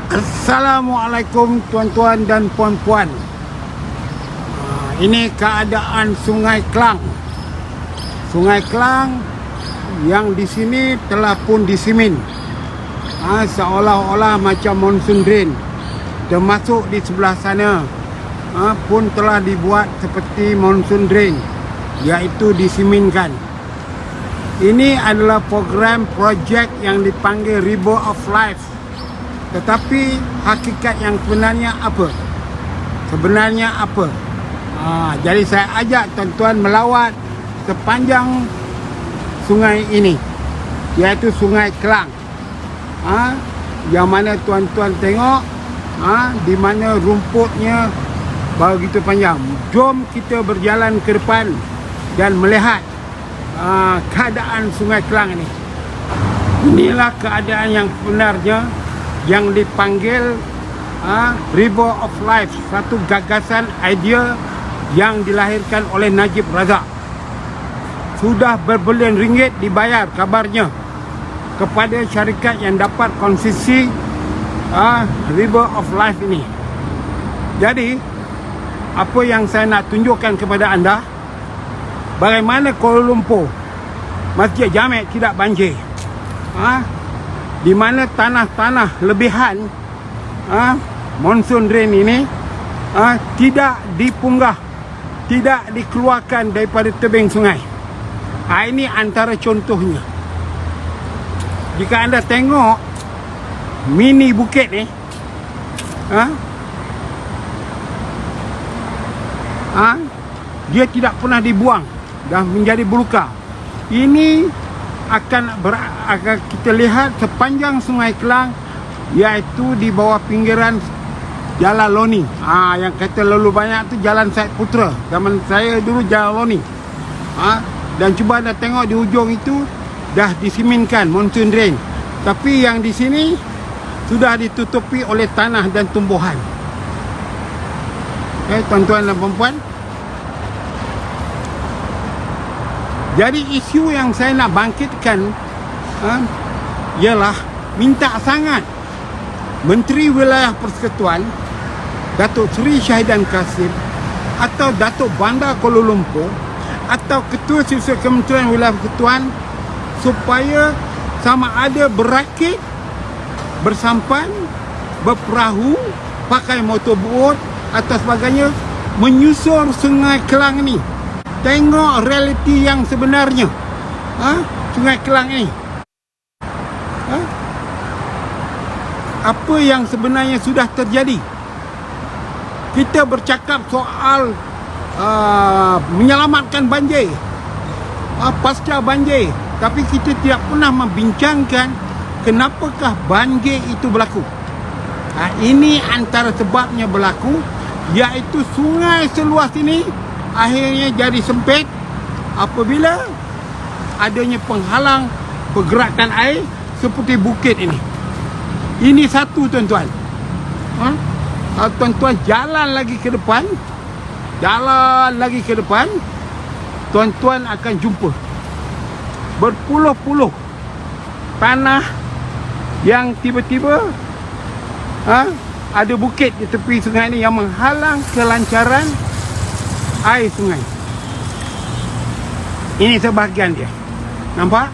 Assalamualaikum tuan-tuan dan puan-puan. Ini keadaan Sungai Klang. Sungai Klang yang di sini telah pun disimin. Seolah-olah macam monsoon drain. Termasuk di sebelah sana pun telah dibuat seperti monsoon drain, iaitu disiminkan. Ini adalah program projek yang dipanggil River of Life. Tetapi hakikat yang sebenarnya apa? Jadi saya ajak tuan-tuan melawat sepanjang sungai ini, iaitu Sungai Klang. Yang mana tuan-tuan tengok di mana rumputnya begitu panjang. Jom kita berjalan ke depan dan melihat keadaan Sungai Klang ini. Inilah keadaan yang sebenarnya, yang dipanggil River of Life, satu gagasan idea yang dilahirkan oleh Najib Razak. Sudah berbilion ringgit dibayar kabarnya kepada syarikat yang dapat konsesi River of Life ini. Jadi apa yang saya nak tunjukkan kepada anda, bagaimana Kuala Lumpur, Masjid Jamek tidak banjir, di mana tanah-tanah lebihan monsoon drain ini tidak dipunggah, tidak dikeluarkan daripada tebing sungai. Ini antara contohnya. Jika anda tengok mini bukit ni, dia tidak pernah dibuang, dah menjadi belukar. Ini akan kita lihat sepanjang Sungai Klang, iaitu di bawah pinggiran Jalan Loni. Yang kata lalu banyak tu Jalan Syed Putra. Zaman saya dulu Jalan Loni. Dan cuba anda tengok di hujung itu dah disiminkan monsoon drain. Tapi yang di sini sudah ditutupi oleh tanah dan tumbuhan. Tuan-tuan dan puan-puan. Jadi isu yang saya nak bangkitkan ialah minta sangat Menteri Wilayah Persekutuan Datuk Seri Syahidan Kasim atau Datuk Bandar Kuala Lumpur atau Ketua Silsilah Kementerian Wilayah Persekutuan supaya sama ada berakit, bersampan, berperahu, pakai motorboat atau sebagainya, menyusur Sungai Klang ni. Tengok realiti yang sebenarnya Sungai Klang ini. Apa yang sebenarnya sudah terjadi. Kita bercakap soal menyelamatkan banjir, pasca banjir, tapi kita tidak pernah membincangkan kenapakah banjir itu berlaku. Ini antara sebabnya berlaku, iaitu sungai seluas ini akhirnya jadi sempit apabila adanya penghalang pergerakan air seperti bukit ini. Ini satu, tuan-tuan. Tuan-tuan jalan lagi ke depan, tuan-tuan akan jumpa berpuluh-puluh tanah yang tiba-tiba ada bukit di tepi sungai ini yang menghalang kelancaran air sungai. Ini sebahagian dia. Nampak?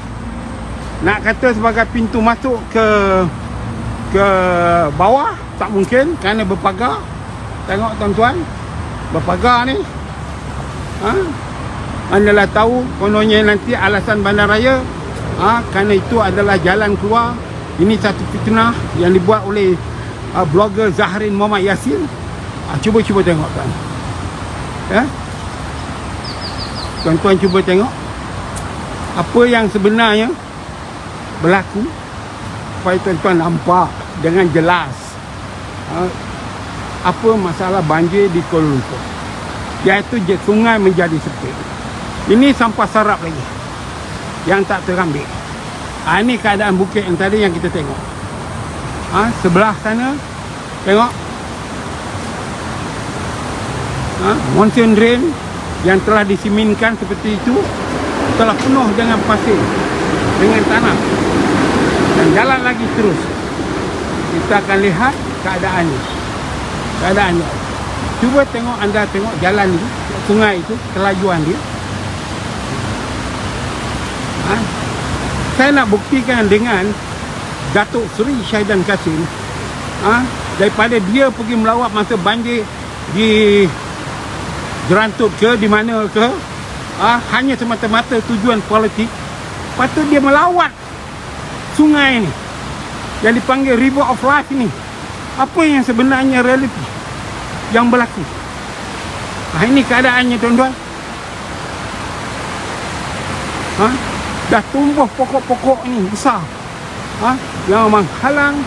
Nak kata sebagai pintu masuk ke bawah tak mungkin kerana berpagar. Tengok tuan-tuan, berpagar ni. Anda tahu kononnya nanti alasan bandaraya kerana itu adalah jalan keluar. Ini satu fitnah yang dibuat oleh blogger Zahrin Muhammad Yassin. Cuba tengok tuan. Tuan-tuan cuba tengok apa yang sebenarnya berlaku supaya tuan-tuan nampak dengan jelas apa masalah banjir di Kuala Lumpur, iaitu sungai menjadi sempit. Ini sampah sarap lagi yang tak terambil. Ini keadaan bukit yang tadi yang kita tengok. Sebelah sana tengok monsoon drain yang telah disiminkan seperti itu telah penuh dengan pasir, dengan tanah, dan jalan lagi terus. kita akan lihat keadaannya. Cuba anda tengok jalan itu, sungai itu, kelajuan dia. Saya nak buktikan dengan Datuk Seri Syahidan Kasim, daripada dia pergi melawat masa banjir di Jerantut ke di mana ke, hanya semata-mata tujuan politik. Patut dia melawat sungai ni yang dipanggil River of Life ni. Apa yang sebenarnya realiti yang berlaku? Ini keadaannya, tuan-tuan. Dah tumbuh pokok-pokok ni besar, yang menghalang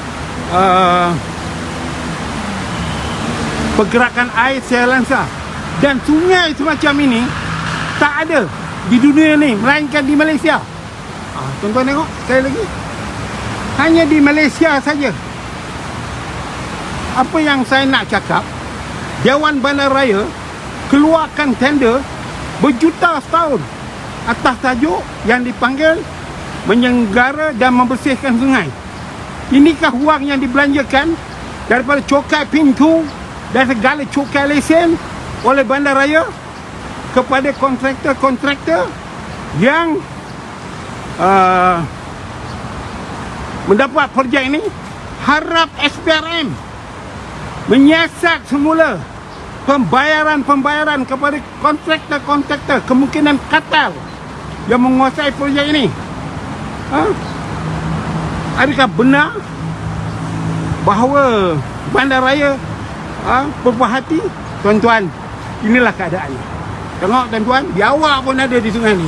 pergerakan air secara langsung. Dan sungai semacam ini tak ada di dunia ni, melainkan di Malaysia. Tuan-tuan tengok sekali lagi, hanya di Malaysia saja. Apa yang saya nak cakap, Dewan Bandaraya keluarkan tender berjuta setahun atas tajuk yang dipanggil menyenggara dan membersihkan sungai. Inikah wang yang dibelanjakan daripada cukai pintu dan segala cukai lesen oleh bandaraya kepada kontraktor-kontraktor yang mendapat projek ini? Harap SPRM menyiasat semula pembayaran kepada kontraktor-kontraktor kemungkinan kartel yang menguasai projek ini. Adakah benar bahawa bandaraya berbuah hati? Tuan-tuan, inilah keadaannya. Tengok tuan-tuan, biawak pun ada di sungai ni.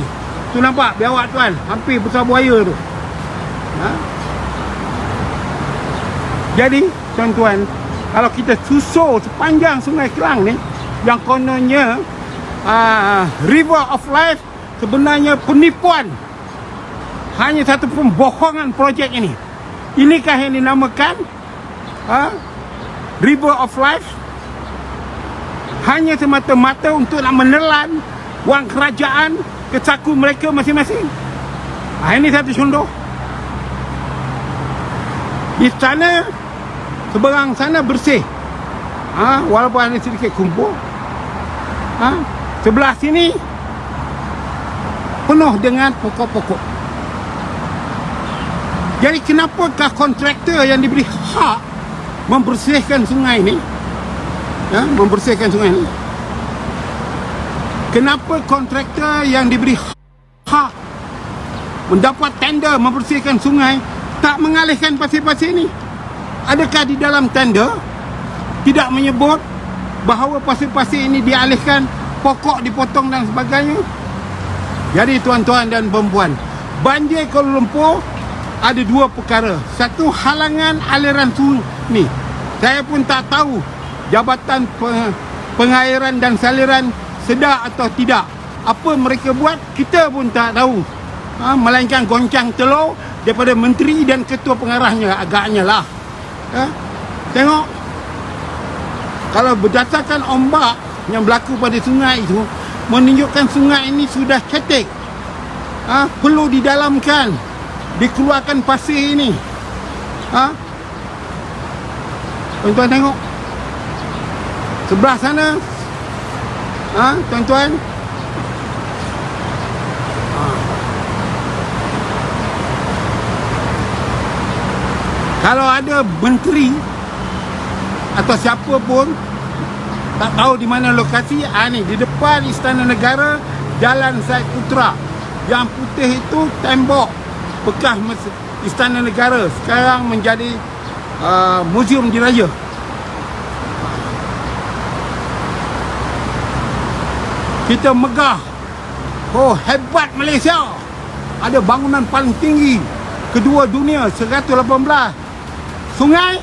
Tu nampak biawak tuan, hampir besar buaya tu. Jadi tuan-tuan, kalau kita susur sepanjang Sungai Kelang ni, yang kononnya River of Life, sebenarnya penipuan, hanya satu pembohongan projek ini. Inikah yang dinamakan River of Life? Hanya semata-mata untuk nak menelan wang kerajaan ke saku mereka masing-masing. Ini satu contoh. Di sana, seberang sana bersih, walaupun ada sedikit kumpul. Sebelah sini penuh dengan pokok-pokok. Jadi kenapakah kontraktor yang diberi hak membersihkan sungai ini, kenapa kontraktor yang diberi hak mendapat tender membersihkan sungai tak mengalihkan pasir-pasir ini? Adakah di dalam tender tidak menyebut bahawa pasir-pasir ini dialihkan, pokok dipotong dan sebagainya? Jadi tuan-tuan dan perempuan, banjir Kuala Lumpur ada dua perkara. Satu, halangan aliran sungai. Saya pun tak tahu Jabatan Pengairan dan Saliran sedar atau tidak. Apa mereka buat, kita pun tak tahu. Melainkan goncang telur daripada menteri dan ketua pengarahnya, agaknya lah. Tengok, kalau berdasarkan ombak yang berlaku pada sungai itu, menunjukkan sungai ini sudah cetek. Perlu didalamkan, dikeluarkan pasir ini. Tuan-tuan tengok sebelah sana, tuan-tuan, kalau ada menteri atau siapa pun tak tahu di mana lokasi, ni di depan Istana Negara, Jalan Syed Putra. Yang putih itu tembok bekas Istana Negara, sekarang menjadi Museum Diraja. Kita megah, oh hebat Malaysia, ada bangunan paling tinggi kedua dunia, 118. Sungai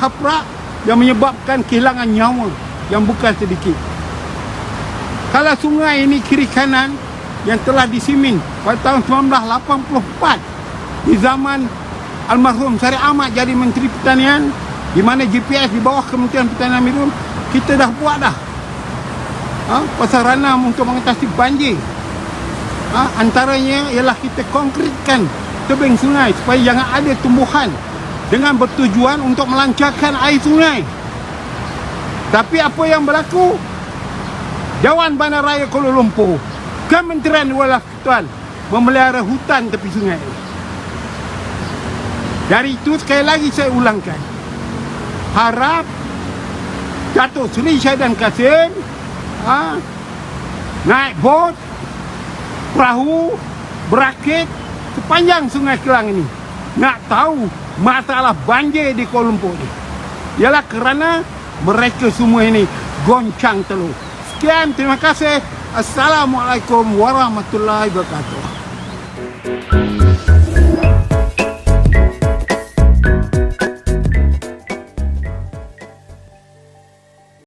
haprak yang menyebabkan kehilangan nyawa yang bukan sedikit. Kalau sungai ini kiri kanan yang telah disimin pada tahun 1984 di zaman almarhum Sari Ahmad jadi Menteri Pertanian, di mana GPS di bawah Kementerian Pertanian Amirul, kita dah buat dah pasal ranam untuk mengatasi banjir. Antaranya ialah kita konkretkan tebing sungai supaya jangan ada tumbuhan dengan bertujuan untuk melancarkan air sungai. Tapi apa yang berlaku? Dewan Bandaraya Kuala Lumpur, Kementerian Persekutuan memelihara hutan tepi sungai. Dari itu sekali lagi saya ulangkan, harap Datuk Seri Syahidan Kasim naik bot, perahu, berakit sepanjang Sungai Kelang ini. Nak tahu masalah banjir di Kuala Lumpur ni ialah kerana mereka semua ini goncang telur. Sekian, terima kasih. Assalamualaikum warahmatullahi wabarakatuh.